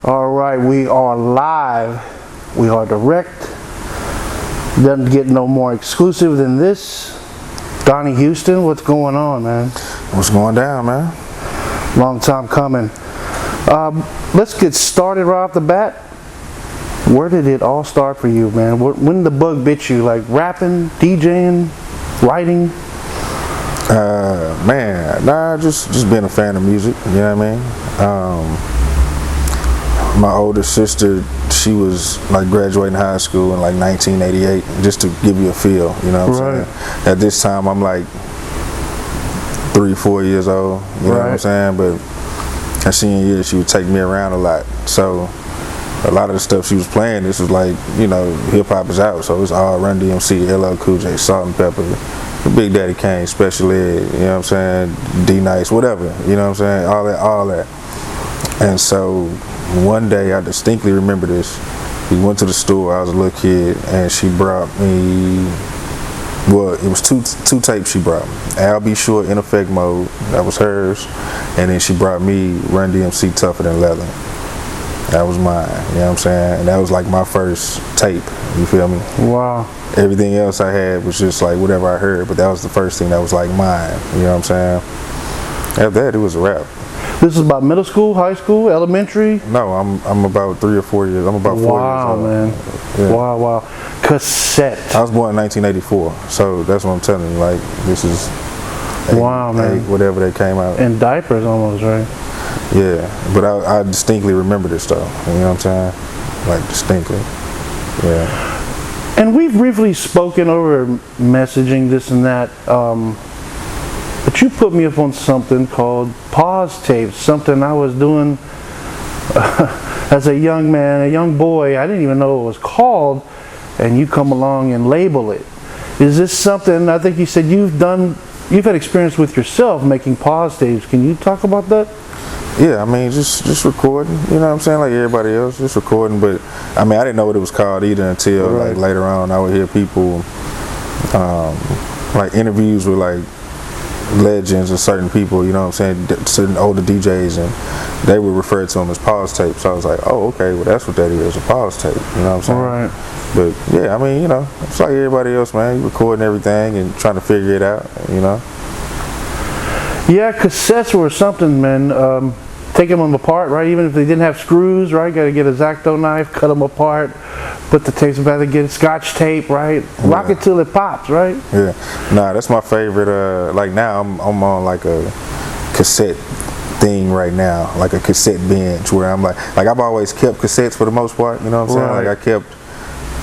All right, we are live. We are direct. Doesn't get no more exclusive than this. Donnie Houston, what's going on, man? What's going down, man? Long time coming. Let's get started right off the bat. Where did it all start for you, man? When the bug bit you? Like rapping, DJing, writing? Just being a fan of music. You know what I mean? My older sister, she was like graduating high school in like 1988, just to give you a feel, you know what I'm saying? At this time, I'm like 3-4 years old, you know what I'm saying? But her senior year, she would take me around a lot. So a lot of the stuff she was playing, this was like, you know, hip hop is out. So it's all Run DMC, LL Cool J, Salt and Pepper, Big Daddy Kane, Special Ed, you know what I'm saying? D Nice, whatever, you know what I'm saying? All that. And so one day, I distinctly remember this. We went to the store, I was a little kid, and she brought me, well, it was two tapes she brought me. I'll Be Sure, In Effect Mode, that was hers. And then she brought me Run DMC, Tougher Than Leather. That was mine, you know what I'm saying? And that was like my first tape, you feel me? Wow. Everything else I had was just like whatever I heard, but that was the first thing that was like mine, you know what I'm saying? After that, it was a wrap. This is about middle school, high school, elementary? No, I'm about 3 or 4 years. I'm about 4 years old. Wow, man. Yeah. Wow. Cassette. I was born in 1984, so that's what I'm telling you. Like, this is wow, man. Whatever they came out. And diapers almost, right? Yeah, but I distinctly remember this though. You know what I'm saying? Like, distinctly. Yeah. And we've briefly spoken over messaging, this and that. But you put me up on something called pause tapes, something I was doing as a young man, a young boy. I didn't even know what it was called, and you come along and label it. Is this something, I think you said you've had experience with yourself making pause tapes. Can you talk about that? Yeah, I mean, just recording, you know what I'm saying, like everybody else, just recording. But I mean, I didn't know what it was called either until like later on. I would hear people, like interviews with like legends or certain people, you know what I'm saying, certain older DJs, and they would refer to them as pause tapes. So I was like, oh, okay, well that's what that is, a pause tape, you know what I'm saying? Right. But yeah, I mean, you know, it's like everybody else, man. You recording everything and trying to figure it out, you know? Yeah, cassettes were something, man. Taking them apart, right? Even if they didn't have screws, right? Got to get a X-Acto knife, cut them apart, put the tapes together, get Scotch tape, right? Rock it till it pops, right? Yeah. Nah, that's my favorite. Like now, I'm on like a cassette thing right now, like a cassette binge, where I'm like I've always kept cassettes for the most part. You know what I'm saying? Like I kept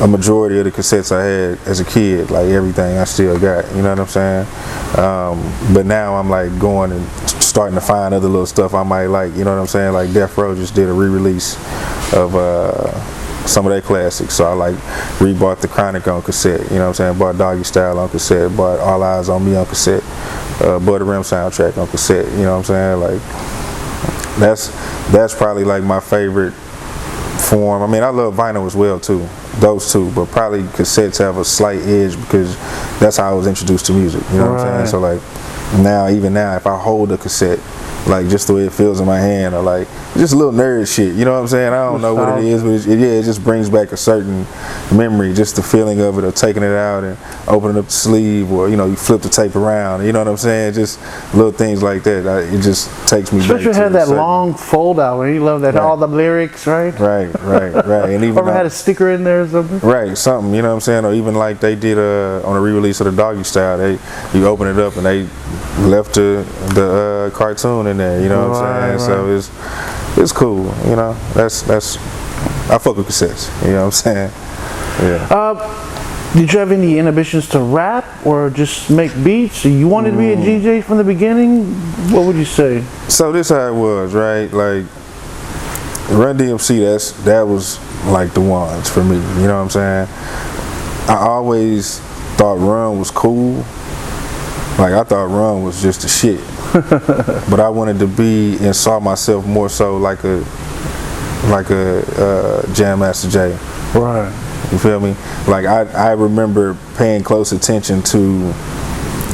a majority of the cassettes I had as a kid, like everything I still got. You know what I'm saying? But now I'm like going and starting to find other little stuff I might like, you know what I'm saying? Like Death Row just did a re-release of some of their classics, so I like rebought The Chronic on cassette, you know what I'm saying? Bought Doggy Style on cassette, bought All Eyes on Me on cassette, Butter Rim soundtrack on cassette, you know what I'm saying? Like that's probably like my favorite form. I mean, I love vinyl as well too, those two, but probably cassettes have a slight edge because that's how I was introduced to music, you know what I'm saying? So like even now, if I hold a cassette, like just the way it feels in my hand, or like just a little nerd shit, you know what I'm saying? I don't know what it is, but it just brings back a certain memory, just the feeling of it, of taking it out and opening up the sleeve, or you know, you flip the tape around, you know what I'm saying? Just little things like that. It just takes me back to had that long fold out where you love that, all the lyrics, right? Right. And even or had a sticker in there or something? Right, something, you know what I'm saying? Or even like they did on a re-release of the Doggy Style, you open it up and they left the cartoon in there, you know what I'm saying? So it's cool, you know. That's I fuck with cassettes, you know what I'm saying? Yeah. Did you have any inhibitions to rap or just make beats? You wanted to be a DJ from the beginning? What would you say? So this how it was, right? Like Run DMC, that was like the ones for me, you know what I'm saying? I always thought Run was cool. Like I thought Run was just the shit. But I wanted to be and saw myself more so like a Jam Master Jay. Right. You feel me? Like I remember paying close attention to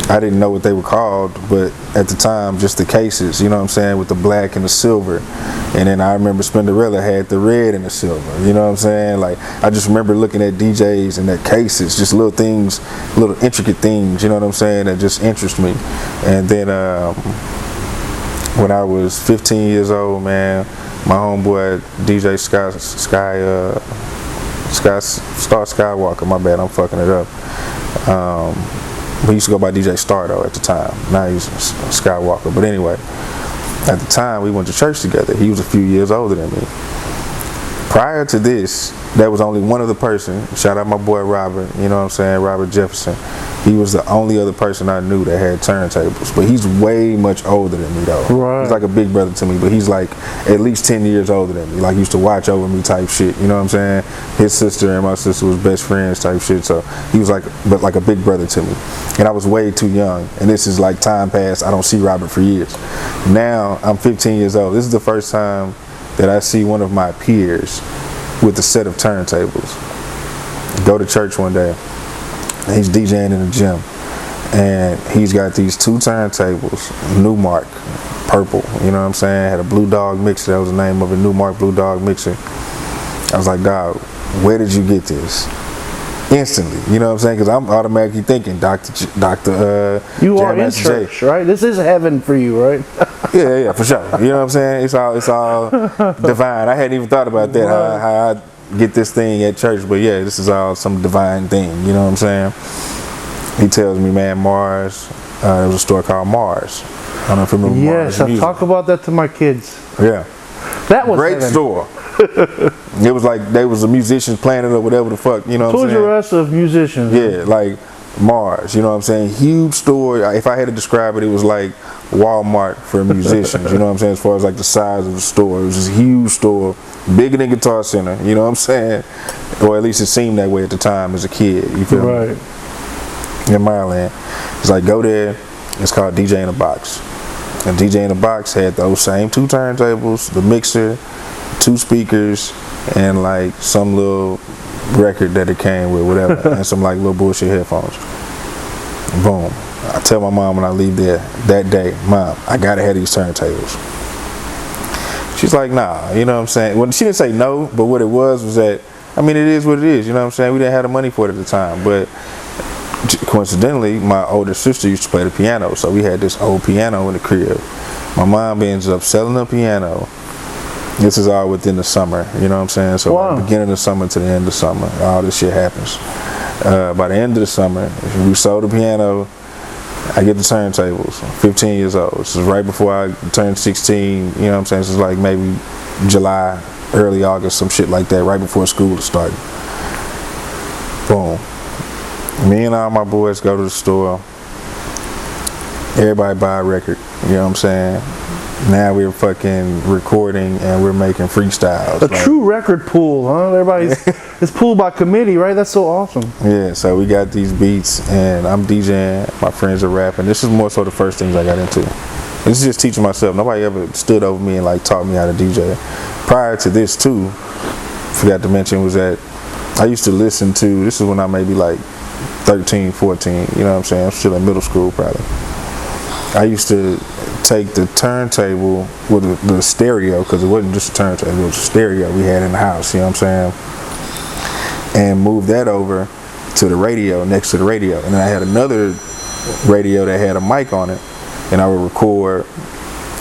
I didn't know what they were called, but at the time, just the cases, you know what I'm saying, with the black and the silver. And then I remember Spinderella had the red and the silver, you know what I'm saying? Like, I just remember looking at DJs and their cases, just little things, little intricate things, you know what I'm saying, that just interest me. And then when I was 15 years old, man, my homeboy DJ Star Skywalker, my bad, I'm fucking it up. He used to go by DJ Star though at the time. Now he's Skywalker. But anyway, at the time we went to church together. He was a few years older than me. Prior to this, there was only one other person. Shout out my boy Robert, you know what I'm saying, Robert Jefferson. He was the only other person I knew that had turntables. But he's way much older than me though. Right. He's like a big brother to me, but he's like at least 10 years older than me. Like, he used to watch over me type shit, you know what I'm saying? His sister and my sister was best friends type shit, so he was like a big brother to me. And I was way too young, and this is like time passed, I don't see Robert for years. Now I'm 15 years old. This is the first time that I see one of my peers with a set of turntables. Go to church one day, and he's DJing in the gym, and he's got these two turntables, Newmark, purple, you know what I'm saying, had a Blue Dog mixer, that was the name of a Newmark Blue Dog mixer. I was like, dog, where did you get this? Instantly, you know what I'm saying, because I'm automatically thinking Dr. You are in church, right? This is heaven for you, right? Yeah, for sure. You know what I'm saying? It's all divine. I hadn't even thought about that, Right. how I get this thing at church, but yeah, this is all some divine thing, you know what I'm saying? He tells me, man, Mars, there was a store called Mars. I don't know if you remember Mars. Yes, I talk about that to my kids. Yeah. That was Great heaven. store. It was like they was a musician's planet or whatever the fuck, you know what I'm saying? Toys R Us of musicians. Yeah, like Mars, you know what I'm saying? Huge store. If I had to describe it, it was like Walmart for musicians, you know what I'm saying? As far as like the size of the store, it was just a huge store, bigger than Guitar Center, you know what I'm saying? Or at least it seemed that way at the time as a kid, you feel me? Right. In Maryland. It's like, go there, it's called DJ in a Box. And DJ in a Box had those same two turntables, the mixer, two speakers, and like some little record that it came with, whatever, and some like little bullshit headphones. Boom. I tell my mom when I leave there that day, Mom, I gotta have these turntables. She's like, nah, you know what I'm saying? Well, she didn't say no, but what it was that, I mean, it is what it is, you know what I'm saying? We didn't have the money for it at the time, but coincidentally, my older sister used to play the piano, so we had this old piano in the crib. My mom ends up selling the piano. This is all within the summer, you know what I'm saying? So Wow. like beginning of summer to the end of summer, all this shit happens. By the end of the summer, we sold the piano, I get the turntables, 15 years old. This is right before I turned 16, you know what I'm saying? This is like maybe July, early August, some shit like that, right before school started. Boom. Me and all my boys go to the store. Everybody buy a record, you know what I'm saying? Now we're fucking recording and we're making freestyles. A true record pool, huh? Everybody's it's pooled by committee, right? That's so awesome. Yeah, so we got these beats and I'm DJing, my friends are rapping. This is more so the first things I got into. This is just teaching myself. Nobody ever stood over me and like taught me how to DJ. Prior to this too, forgot to mention, was that I used to listen to, this is when I maybe like 13, 14, you know what I'm saying? I'm still in middle school probably. I used to take the turntable with the stereo, because it wasn't just a turntable, it was a stereo we had in the house, you know what I'm saying? And move that over to the radio, next to the radio. And then I had another radio that had a mic on it, and I would record,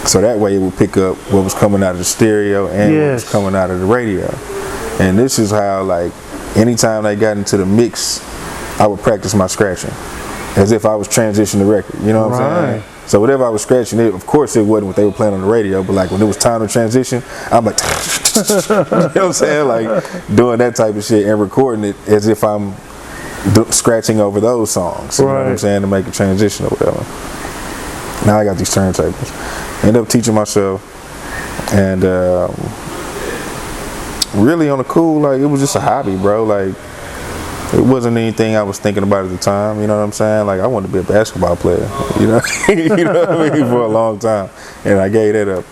so that way it would pick up what was coming out of the stereo and what was coming out of the radio. And this is how, like, anytime I got into the mix, I would practice my scratching, as if I was transitioning the record, you know what I'm saying? So whatever I was scratching, it, of course it wasn't what they were playing on the radio, but like when it was time to transition, I'm like, you know what I'm saying? Like doing that type of shit and recording it as if I'm scratching over those songs, you know what I'm saying, to make a transition or whatever. Now I got these turntables. End up teaching myself, and really on the cool, like it was just a hobby, bro. Like it wasn't anything I was thinking about at the time, you know what I'm saying? Like I wanted to be a basketball player, you know, you know what I mean, for a long time, and I gave that up.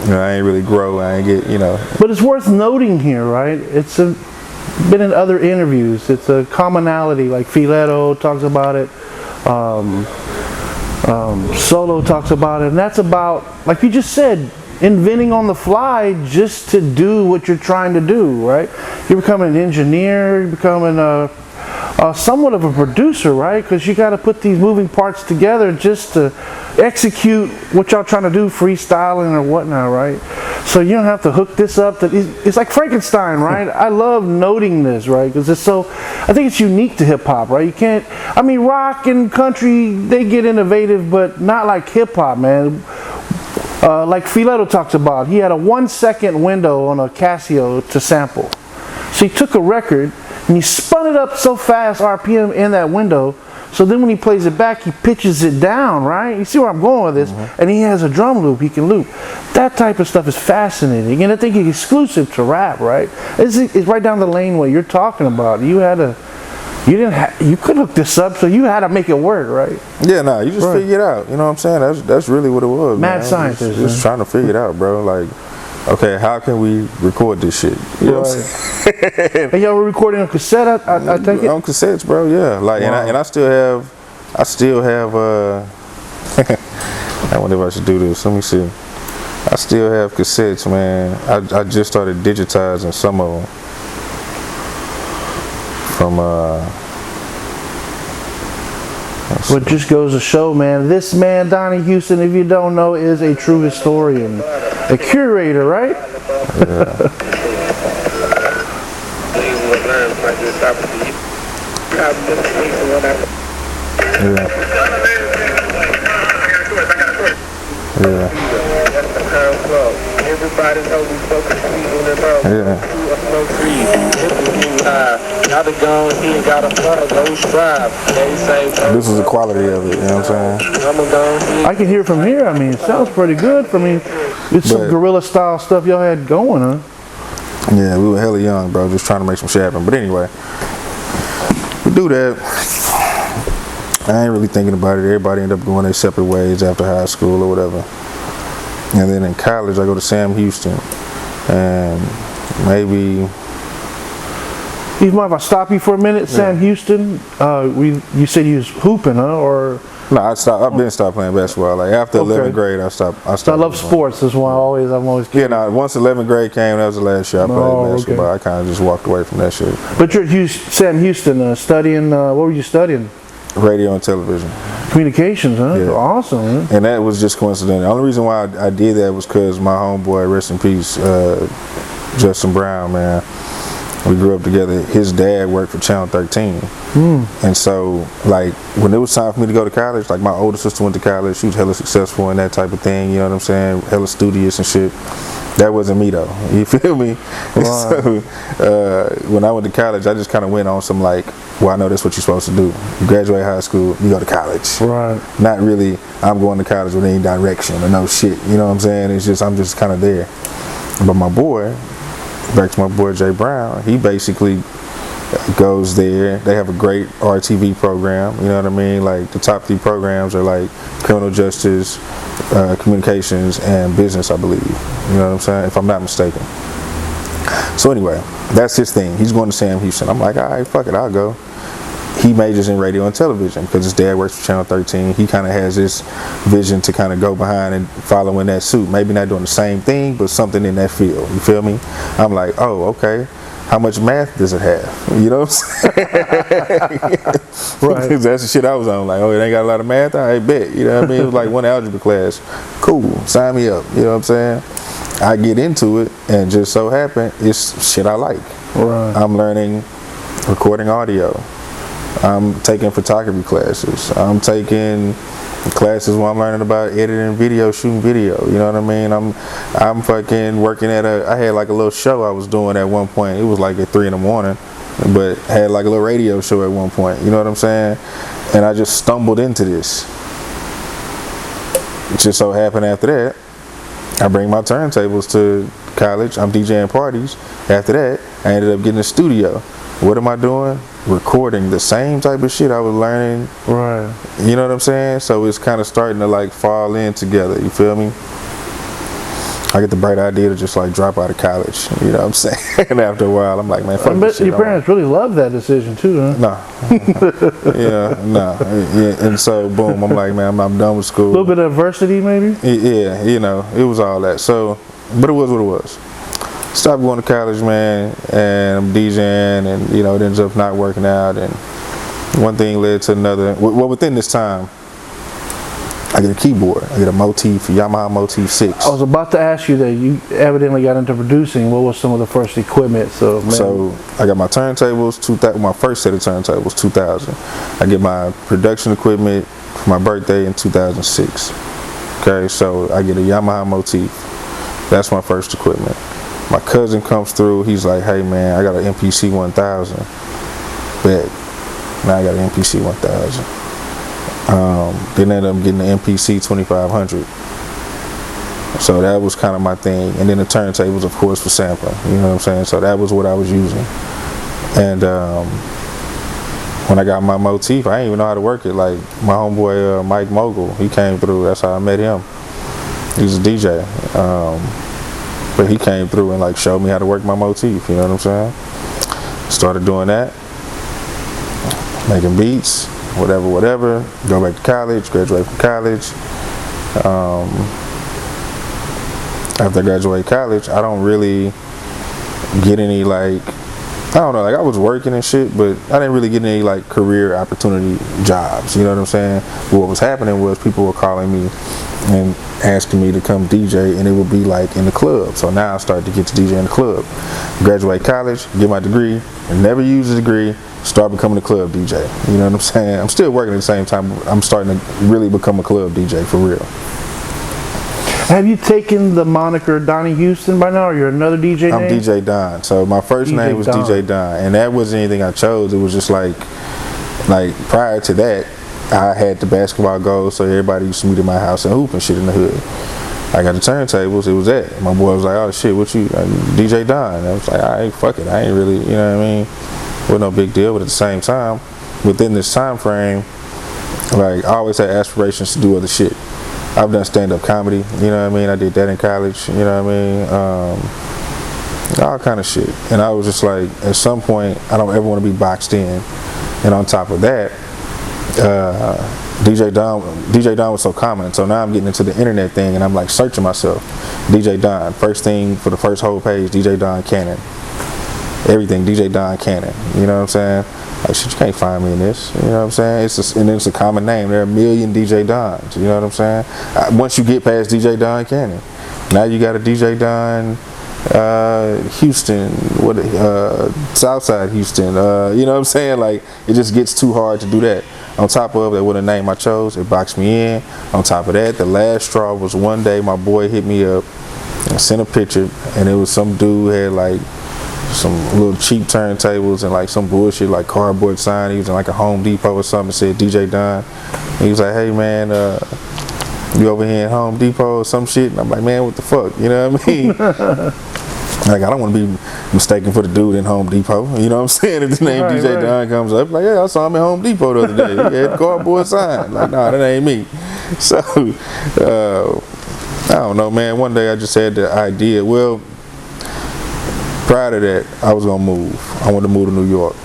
You know, I ain't really grow, I ain't get, you know. But it's worth noting here, right? It's been in other interviews. It's a commonality, like Filetto talks about it. Solo talks about it, and that's about, like you just said, inventing on the fly just to do what you're trying to do, right? You're becoming an engineer, you're becoming somewhat of a producer, right? Because you got to put these moving parts together just to execute what y'all trying to do, freestyling or whatnot, right? So you don't have to hook this up. It's like Frankenstein, right? I love noting this, right? Because it's so, I think it's unique to hip hop, right? You can't, I mean, rock and country, they get innovative, but not like hip hop, man. Like Filetto talks about, he had a 1 second window on a Casio to sample. So he took a record and he spun it up so fast, RPM, in that window. So then when he plays it back, he pitches it down, right? You see where I'm going with this? Mm-hmm. And he has a drum loop he can loop. That type of stuff is fascinating. And I think it's exclusive to rap, right? It's right down the lane what you're talking about. You could look this up, so you had to make it work, right? Yeah, nah, you just figure it out. You know what I'm saying? That's really what it was. Mad scientist. Just trying to figure it out, bro. Like, okay, how can we record this shit? You know what I'm saying? And y'all were recording on cassette, I take it? On cassettes, bro, yeah. Like, wow. and I still have, I wonder if I should do this. Let me see. I still have cassettes, man. I just started digitizing some of them from, what just goes to show, man, this man, Donnie Houston, if you don't know, is a true historian. A curator, right? Yeah. Everybody knows we smoking trees on their mouth. This is the quality of it, you know what I'm saying? I can hear from here. I mean, it sounds pretty good. I mean, it's some guerrilla style stuff y'all had going, huh? Yeah, we were hella young, bro, just trying to make some shit happen. But anyway, we do that. I ain't really thinking about it. Everybody ended up going their separate ways after high school or whatever. And then in college, I go to Sam Houston, and maybe. You mind if I stop you for a minute, Sam Houston? You said you was hooping, huh? Or no, I've been stopped playing basketball. Like after 11th grade, I stopped. I love sports. That's why I'm always. Yeah, no. Once 11th grade came, that was the last year I played basketball. Okay. I kind of just walked away from that shit. But you're Sam Houston, studying. What were you studying? Radio and television. Communications, huh? Yeah. Awesome, man. And that was just coincidental. The only reason why I did that was because my homeboy, rest in peace, Justin Brown, man. We grew up together. His dad worked for Channel 13. And so, like, when it was time for me to go to college, like, my older sister went to college. She was hella successful and that type of thing, you know what I'm saying? Hella studious and shit. That wasn't me, though. You feel me? Wow. So, when I went to college, I just kind of went on some, like, well, I know that's what you're supposed to do. You graduate high school, you go to college. Right. Not really, I'm going to college with any direction or no shit. You know what I'm saying? It's just, I'm just kind of there. But my boy, back to my boy Jay Brown, he basically goes there. They have a great RTV program, you know what I mean? Like the top 3 programs are like criminal justice, communications, and business, I believe. You know what I'm saying? If I'm not mistaken. So anyway, that's his thing. He's going to Sam Houston. I'm like, all right, fuck it, I'll go. He majors in radio and television because his dad works for Channel 13. He kind of has this vision to kind of go behind and follow in that suit. Maybe not doing the same thing, but something in that field. You feel me? I'm like, oh, okay. How much math does it have? You know what I'm saying? Right. That's the shit I was on. Like, oh, it ain't got a lot of math? I bet. You know what I mean? It was like one algebra class. Cool. Sign me up. You know what I'm saying? I get into it, and just so happen, it's shit I like. Right. I'm learning recording audio. I'm taking photography classes. I'm taking classes where I'm learning about editing video, shooting video. You know what I mean? I'm fucking working at I had like a little show I was doing at one point. It was like at 3 in the morning, but had like a little radio show at one point. You know what I'm saying? And I just stumbled into this. It just so happened after that, I bring my turntables to college. I'm DJing parties. After that, I ended up getting a studio. What am I doing? Recording the same type of shit I was learning. Right. You know what I'm saying? So it's kind of starting to like fall in together. You feel me? I get the bright idea to just like drop out of college. You know what I'm saying? And after a while, I'm like, man, fuck I this bet shit. your parents really love that decision too, huh? Yeah. And so, boom, I'm like, man, I'm done with school. A little bit of adversity, maybe? Yeah, you know, it was all that. So, but it was what it was. Stopped going to college, man, and I'm DJing, and, you know, it ends up not working out, and one thing led to another. Well, within this time, I get a keyboard. I get a Yamaha Motif 6. I was about to ask you that. You evidently got into producing. What was some of the first equipment? So I got my turntables, my first set of turntables, 2000. I get my production equipment for my birthday in 2006. Okay, so I get a Yamaha Motif. That's my first equipment. My cousin comes through. He's like, hey, man, I got an MPC 1000. Bet. Now I got an MPC 1000. Then ended up getting the MPC 2500. So that was kind of my thing. And then the turntables, of course, for sampling. You know what I'm saying? So that was what I was using. And when I got my Motif, I didn't even know how to work it. Like my homeboy Mike Mogul, he came through. That's how I met him. He was a DJ. But he came through and like showed me how to work my Motif. You know what I'm saying? Started doing that. Making beats. Whatever, go back to college, graduate from college. After I graduate college, I don't really get any like, I don't know, like I was working and shit, but I didn't really get any like career opportunity jobs, you know what I'm saying? But what was happening was people were calling me and asking me to come DJ, and it would be like in the club. So now I started to get to DJ in the club. Graduate college, get my degree, and never use the degree, start becoming a club DJ. You know what I'm saying? I'm still working at the same time, but I'm starting to really become a club DJ for real. Have you taken the moniker Donnie Houston by now, or you're another DJ name? I'm DJ Don. So my first name was DJ Don, and that wasn't anything I chose. It was just like prior to that, I had the basketball goals, so everybody used to meet at my house and hoop and shit in the hood. I got the turntables, it was that. My boy was like, oh shit, what you, DJ Don. And I was like, all right, fuck it. I ain't really, you know what I mean? Was no big deal, but at the same time, within this time frame, like I always had aspirations to do other shit. I've done stand-up comedy, you know what I mean? I did that in college, you know what I mean? All kind of shit. And I was just like, at some point, I don't ever want to be boxed in. And on top of that, DJ Don was so common, so now I'm getting into the internet thing, and I'm like searching myself. DJ Don, first thing for the first whole page, DJ Don Cannon. Everything, DJ Don Cannon. You know what I'm saying? Like, shit, you can't find me in this. You know what I'm saying? It's a common name. There are a million DJ Dons. You know what I'm saying? Once you get past DJ Don Cannon, now you got a DJ Don Houston, Southside Houston. You know what I'm saying? Like, it just gets too hard to do that. On top of that, what a name I chose, it boxed me in. On top of that, the last straw was one day my boy hit me up and sent a picture, and it was some dude who had like some little cheap turntables and like some bullshit like cardboard sign. He was in like a Home Depot or something, said DJ Don. And he was like, hey man, you over here at Home Depot or some shit? And I'm like, man, what the fuck? You know what I mean? Like, I don't want to be mistaken for the dude in Home Depot. You know what I'm saying? If the name right, DJ Don comes up, like, yeah, I saw him at Home Depot the other day. He had a cardboard sign. Like, nah, that ain't me. So, I don't know, man. One day I just had the idea. Well, prior to that, I was going to move. I wanted to move to New York.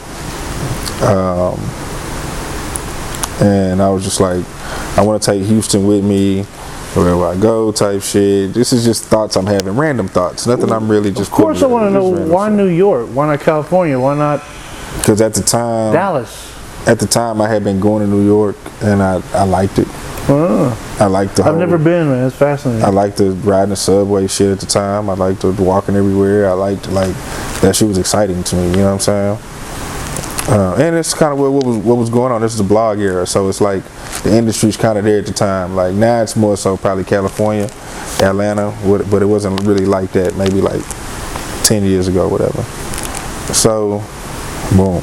And I was just like, I want to take Houston with me wherever I go, type shit. This is just thoughts I'm having, random thoughts. Nothing I'm really just. Of course, I want to know why New York, why not California, why not? Because at the time, Dallas. At the time, I had been going to New York, and I liked it. I liked the. I've never been, man. It's fascinating. I liked the riding the subway shit at the time. I liked the walking everywhere. I liked that shit was exciting to me. You know what I'm saying? And it's kind of what was going on. This is a blog era, so it's like the industry's kind of there at the time. Like now, it's more so probably California, Atlanta, but it wasn't really like that. Maybe like 10 years ago, whatever. So, boom,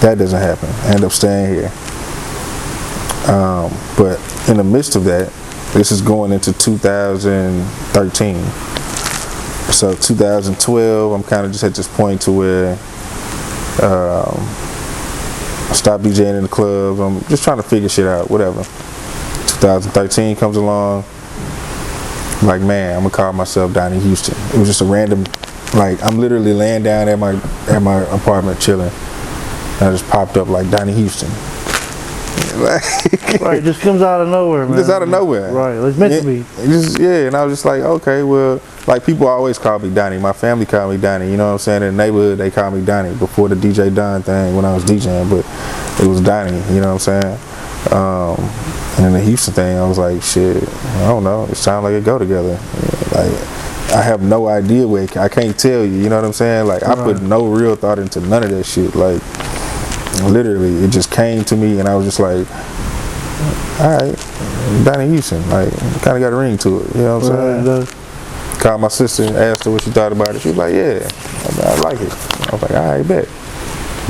that doesn't happen. I end up staying here. But in the midst of that, this is going into 2013. So 2012, I'm kind of just at this point to where. I stopped DJing in the clubs. I'm just trying to figure shit out, whatever. 2013 comes along. like, man, I'm gonna call myself Donnie Houston. It was just a random, like, I'm literally laying down at my apartment chilling, and I just popped up like Donnie Houston. Right, it just comes out of nowhere, man. Just out of nowhere. Right, it's meant to be. And I was just like, okay, well, like, people always call me Donnie. My family called me Donnie, you know what I'm saying? In the neighborhood, they called me Donnie before the DJ Don thing when I was DJing, but it was Donnie, you know what I'm saying? And then the Houston thing, I was like, shit, I don't know. It sounds like it go together. Like, I have no idea where I can't tell you, you know what I'm saying? Like, I put no real thought into none of that shit. Like, literally, it just came to me, and I was just like, all right, Donnie Houston, like, kind of got a ring to it, you know what I'm saying? Called my sister and asked her what she thought about it. She was like, yeah, I like it. I was like, all right, bet.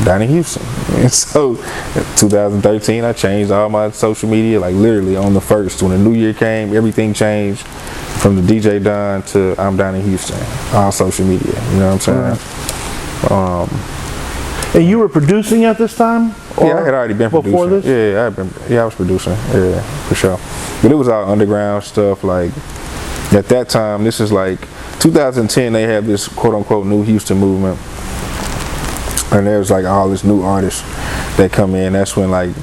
Donnie Houston. And so, in 2013, I changed all my social media, like, literally on the 1st. When the new year came, everything changed from the DJ Don to I'm Donnie Houston on social media, you know what I'm saying? And you were producing at this time? Yeah, I had already been producing. Before this? I was producing. Yeah, for sure. But it was all underground stuff. Like, at that time, this is like 2010. They had this quote unquote new Houston movement, and there was like all this new artists that come in. That's when, like,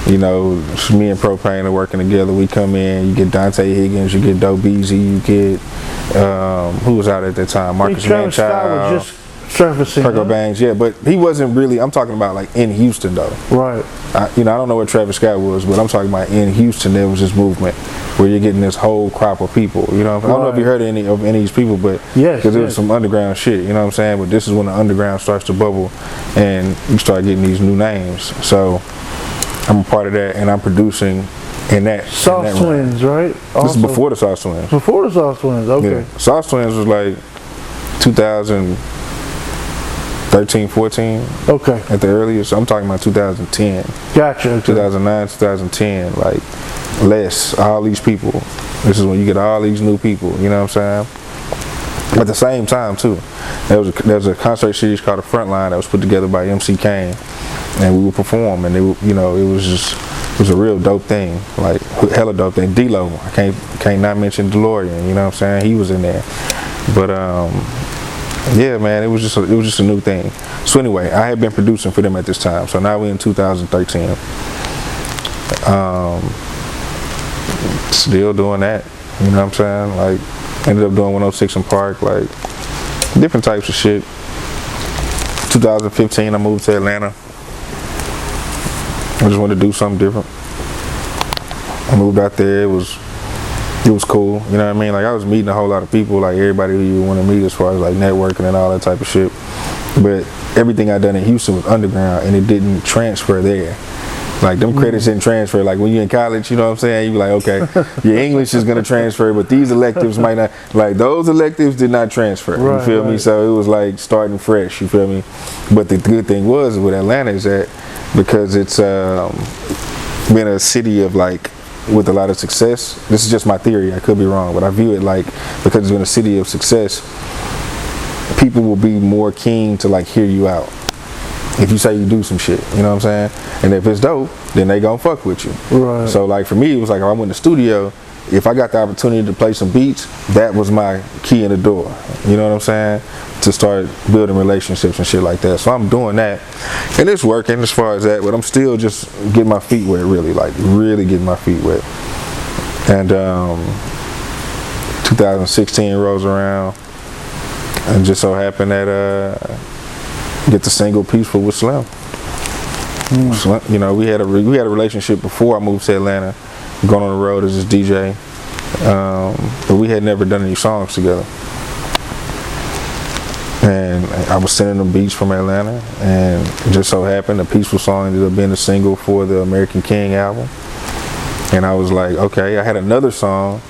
you know, me and Propane are working together. We come in. You get Dante Higgins. You get Doe Beezy. You get who was out at that time? Marcus Manchild. Surfacing. Kirko Bangs, yeah, but he wasn't really, I'm talking about like in Houston though. Right. I don't know what Travis Scott was, but I'm talking about in Houston there was this movement where you're getting this whole crop of people, you know. I don't know if you heard of any of these people, but because there was some underground shit, you know what I'm saying? But this is when the underground starts to bubble and you start getting these new names. So I'm a part of that, and I'm producing in that. Sauce Twins, right? This is before the Sauce Twins. Before the Sauce Twins, okay. Yeah. Sauce Twins was like 2013, 14. Okay. At the earliest. So I'm talking about 2010. Gotcha. Okay. 2009, 2010. Like, less. All these people. This is when you get all these new people. You know what I'm saying? At the same time, too, there was a concert series called The Frontline that was put together by MC Kane, and we would perform, and it was a real dope thing, like hella dope thing. D-Lo, I can't not mention DeLorean. You know what I'm saying? He was in there, but yeah, man, it was just a new thing. So anyway, I had been producing for them at this time. So now we're in 2013. Still doing that. You know what I'm saying? Like, ended up doing 106 in Park, like different types of shit. 2015, I moved to Atlanta. I just wanted to do something different. I moved out there. It was cool, you know what I mean? Like, I was meeting a whole lot of people, like everybody who you want to meet as far as like networking and all that type of shit. But everything I done in Houston was underground, and it didn't transfer there. Like, them credits didn't transfer. Like, when you're in college, you know what I'm saying? You be like, okay, your English is gonna transfer, but these electives might not. Like, those electives did not transfer. Right, you feel me? So it was like starting fresh. You feel me? But the good thing was with Atlanta is that because it's been a city of like, with a lot of success. This is just my theory, I could be wrong, but I view it like, because it's been a city of success, people will be more keen to like hear you out if you say you do some shit, you know what I'm saying? And if it's dope, then they gonna fuck with you. Right. So like for me, it was like, if I went in the studio, if I got the opportunity to play some beats, that was my key in the door, you know what I'm saying? To start building relationships and shit like that. So I'm doing that, and it's working as far as that, but I'm still just getting my feet wet, really getting my feet wet. And 2016 rolls around, and just so happened that get the single Peaceful with Slim. Slim, you know, we had a relationship before I moved to Atlanta, going on the road as this DJ, but we had never done any songs together. And I was sending them beats from Atlanta, and it just so happened the Peaceful song ended up being a single for the American King album. And I was like, okay. I had another song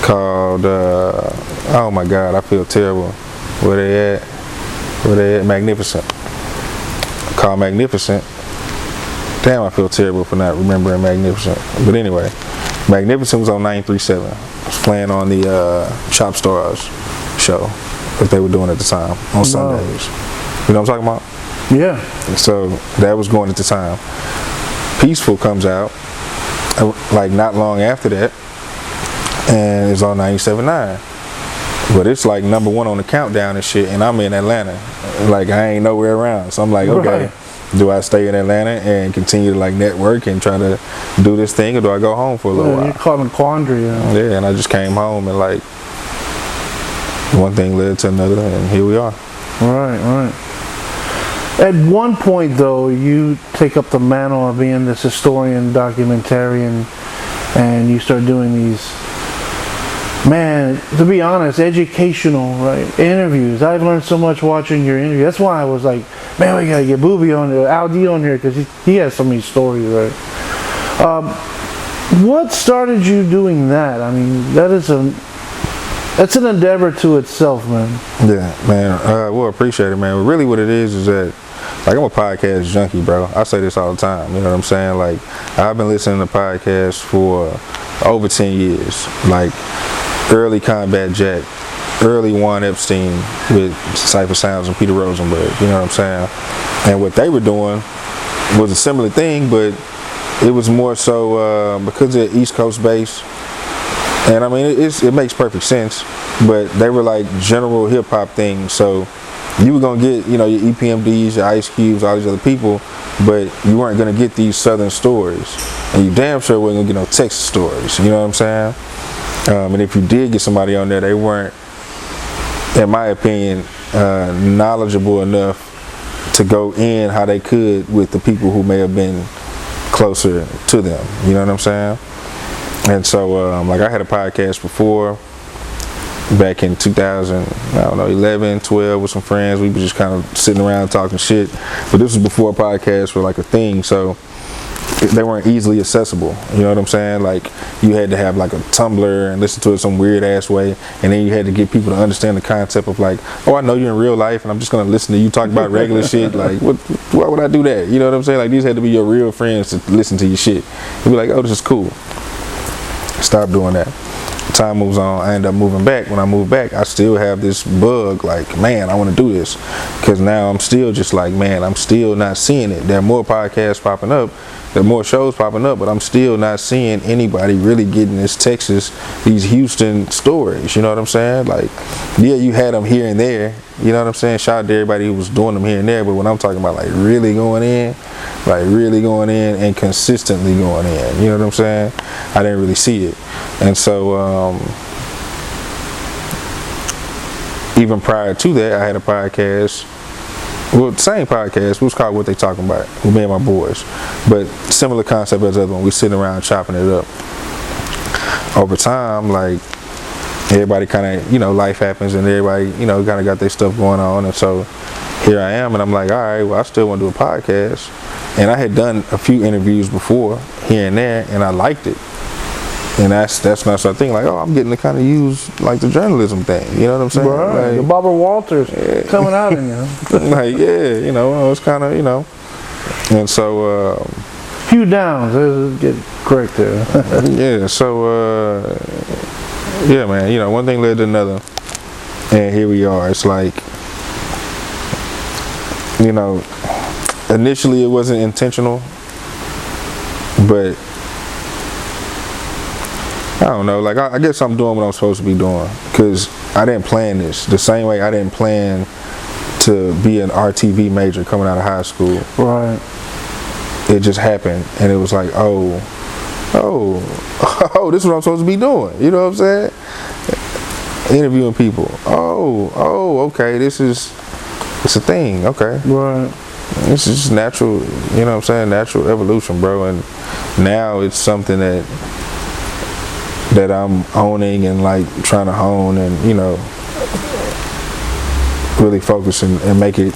called oh my God, I feel terrible. Where they at? Magnificent. Called Magnificent. Damn, I feel terrible for not remembering Magnificent. But anyway, Magnificent was on 937. I was playing on the Chop Stars show that they were doing at the time on Sundays. You know what I'm talking about? Yeah. So that was going at the time. Peaceful comes out, like not long after that, and it's on 97.9. But it's like number one on the countdown and shit, and I'm in Atlanta. Like, I ain't nowhere around. So I'm like, okay, Right. do I stay in Atlanta and continue to like network and try to do this thing, or do I go home for a little You're while? caught in a quandary. Yeah, and I just came home, and like one thing led to another, and here we are. Right. At one point, though, you take up the mantle of being this historian, documentarian, and you start doing these, man, to be honest, educational, right, interviews. I've learned so much watching your interview. That's why I was like, man, we gotta get Booby on there, Al D on here, because he has so many stories, right? What started you doing that? I mean, that's an endeavor to itself, man. Yeah, man. Well, appreciate it, man. But really what it is that, like, I'm a podcast junkie, bro. I say this all the time. You know what I'm saying? Like, I've been listening to podcasts for over 10 years. Like, early Combat Jack, early Juan Epstein with Cypher Sounds and Peter Rosenberg. You know what I'm saying? And what they were doing was a similar thing, but it was more so because of East Coast base. And I mean, it makes perfect sense, but they were like general hip hop things. So you were gonna get, you know, your EPMDs, your Ice Cubes, all these other people, but you weren't gonna get these Southern stories, and you damn sure weren't gonna get no Texas stories. You know what I'm saying? And if you did get somebody on there, they weren't, in my opinion, knowledgeable enough to go in how they could with the people who may have been closer to them. You know what I'm saying? And so, like, I had a podcast before, back in 2011, 12, with some friends. We were just kind of sitting around talking shit. But this was before podcasts were like a thing, so they weren't easily accessible. You know what I'm saying? Like, you had to have like a Tumblr and listen to it some weird ass way, and then you had to get people to understand the concept of like, oh, I know you in real life, and I'm just gonna listen to you talk about regular shit. Like, why would I do that? You know what I'm saying? Like, these had to be your real friends to listen to your shit. You'd be like, oh, this is cool. Stop doing that. Time moves on. I end up moving back. When I move back, I still have this bug, like, man, I want to do this, because now I'm still just like, man, I'm still not seeing it. There are more podcasts popping up, there are more shows popping up, but I'm still not seeing anybody really getting this Texas, these Houston stories. You know what I'm saying? Like, yeah, you had them here and there. You know what I'm saying? Shout out to everybody who was doing them here and there, but when I'm talking about like really going in and consistently going in, you know what I'm saying? I didn't really see it. And so even prior to that, I had a podcast, well, same podcast, it was called What They Talking About, with me and my boys, but similar concept as the other one. We sitting around chopping it up. Over time, like, everybody kind of, you know, life happens, and everybody, you know, kind of got their stuff going on, and so here I am, and I'm like, all right, well, I still want to do a podcast. And I had done a few interviews before, here and there, and I liked it. And that's when I started thinking, like, oh, I'm getting to kind of use like the journalism thing. You know what I'm saying? Right. Like, The Barbara Walters coming out in you. like, yeah, you know, it's kind of, you know. And so Few downs. Let's get correct there. yeah, so yeah, man, you know, one thing led to another, and here we are. It's like, you know, initially it wasn't intentional, but I don't know, like, I guess I'm doing what I'm supposed to be doing, because I didn't plan this the same way I didn't plan to be an RTV major coming out of high school. Right. It just happened, and it was like, oh, this is what I'm supposed to be doing. You know what I'm saying? Interviewing people. Okay, it's a thing. Okay. Right. This is just natural, you know what I'm saying? Natural evolution, bro. And now it's something that I'm owning and like trying to hone and, you know, really focus and make it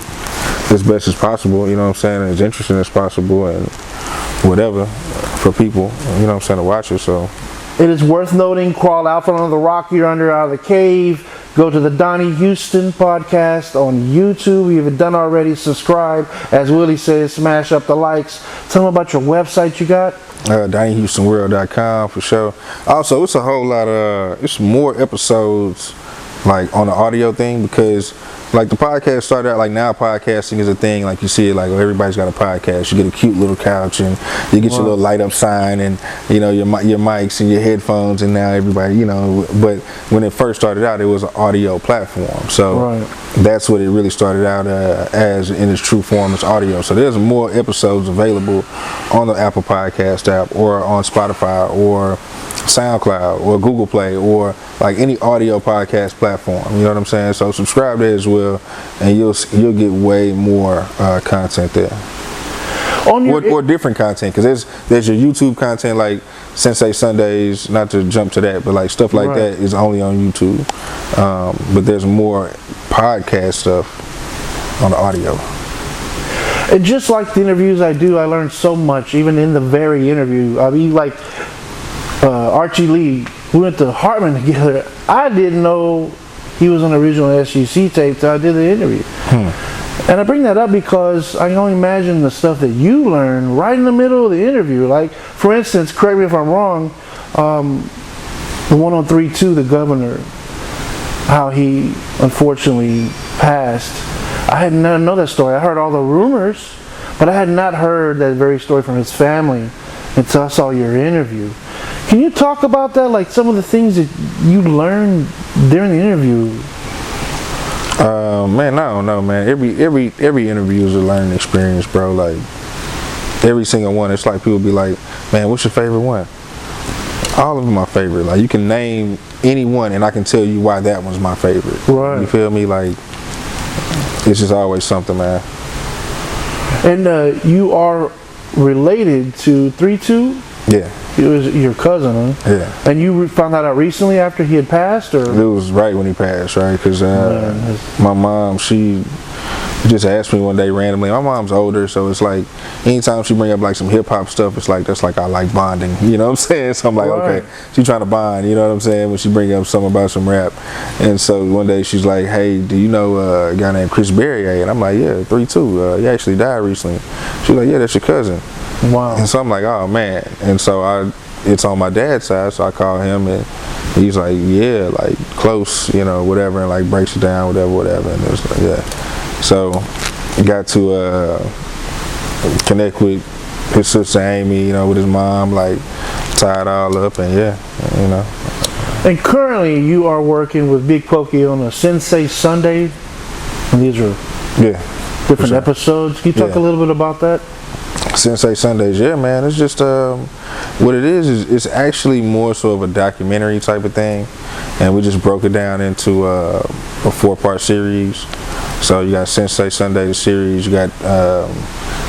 as best as possible, you know what I'm saying, as interesting as possible and whatever for people, you know what I'm saying, to watch it. So It is worth noting, crawl out from under the rock you're under, out of the cave. Go to the Donnie Houston podcast on YouTube. If you haven't done already, subscribe. As Willie says, smash up the likes. Tell them about your website you got. DonnieHoustonWorld.com for sure. Also, it's a whole lot of, it's more episodes like on the audio thing, because like the podcast started out like now podcasting is a thing. Like you see it like everybody's got a podcast. You get a cute little couch and you get your little light up sign and you know your mics and your headphones and now everybody you know. But when it first started out, it was an audio platform. So that's what it really started out as in its true form, it's audio. So there's more episodes available on the Apple Podcast app or on Spotify or SoundCloud or Google Play or like any audio podcast platform. You know what I'm saying? So subscribe there as well, and you'll get way more content there. Or different content, because there's your YouTube content like Sensei Sundays, not to jump to that, but like stuff like that is only on YouTube. But there's more podcast stuff on the audio. And just like the interviews I do, I learned so much, even in the very interview. I mean, like Archie Lee, we went to Hartman together. I didn't know he was on the original SGC tape till I did the interview. And I bring that up because I can only imagine the stuff that you learn right in the middle of the interview. Like, for instance, correct me if I'm wrong, the 103.2, the governor, how he unfortunately passed. I had not know that story. I heard all the rumors, but I had not heard that very story from his family until I saw your interview. Can you talk about that, like some of the things that you learned during the interview? Man, I don't know, man. Every interview is a learning experience, bro. Like every single one. It's like people be like, man, what's your favorite one? All of them my favorite. Like you can name any one and I can tell you why that one's my favorite. Right. You feel me? Like it's just always something, man. And you are related to 3-2? Yeah. It was your cousin, huh? Yeah. And you found that out recently after he had passed, or? It was right when he passed, right? Because my mom, she just asked me one day randomly. My mom's older, so it's like anytime she bring up like some hip hop stuff, it's like that's like I like bonding. You know what I'm saying? So I'm like, okay, she's trying to bond. You know what I'm saying? When she bring up something about some rap, and so one day she's like, hey, do you know a guy named Chris Berrier? And I'm like, yeah, 3-2. He actually died recently. She's like, yeah, that's your cousin. Wow. And so I'm like, oh man. And so it's on my dad's side, so I call him and he's like, yeah, like close, you know, whatever, and like breaks it down, whatever. And it's like, yeah. So got to connect with his sister Amy, you know, with his mom, like tie it all up, and yeah, you know. And currently you are working with Big Pokey on a Sensei Sunday, and these are different episodes. Can you talk a little bit about that? Sensei Sundays, yeah, man. It's just what it is it's actually more so of a documentary type of thing, and we just broke it down into a 4-part series. So you got Sensei Sunday, the series. You got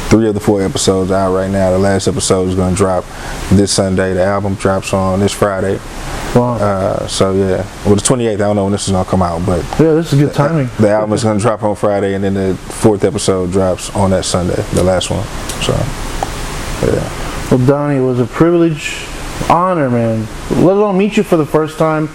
3 of the 4 episodes out right now. The last episode is going to drop this Sunday. The album drops on this Friday. Wow. So yeah, well the 28th. I don't know when this is going to come out, but yeah, this is good timing. The album is going to drop on Friday, and then the 4th episode drops on that Sunday, the last one. So yeah. Well, Donnie, it was a privilege, honor, man. Let alone meet you for the first time,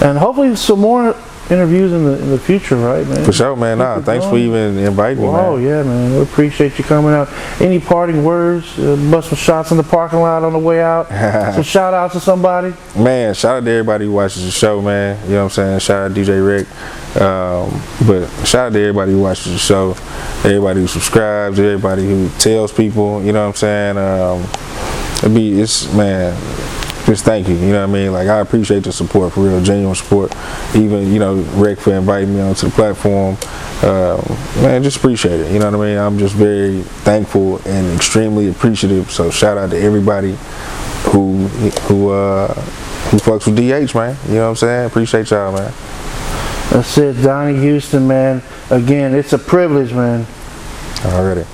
and hopefully some more interviews in the future, right, man? For sure, man. Nah, thanks for even inviting me, man. Oh yeah, man. We appreciate you coming out. Any parting words? Bust some shots in the parking lot on the way out. Some shout outs to somebody. Man, shout out to everybody who watches the show, man. You know what I'm saying? Shout out to DJ Rick. But shout out to everybody who watches the show, everybody who subscribes, everybody who tells people. You know what I'm saying? Man. Just thank you, you know what I mean? Like, I appreciate the support, for real, genuine support. Even, you know, Rick for inviting me onto the platform. Man, just appreciate it, you know what I mean? I'm just very thankful and extremely appreciative. So shout out to everybody who fucks with DH, man. You know what I'm saying? Appreciate y'all, man. That's it, Donnie Houston, man. Again, it's a privilege, man. Already.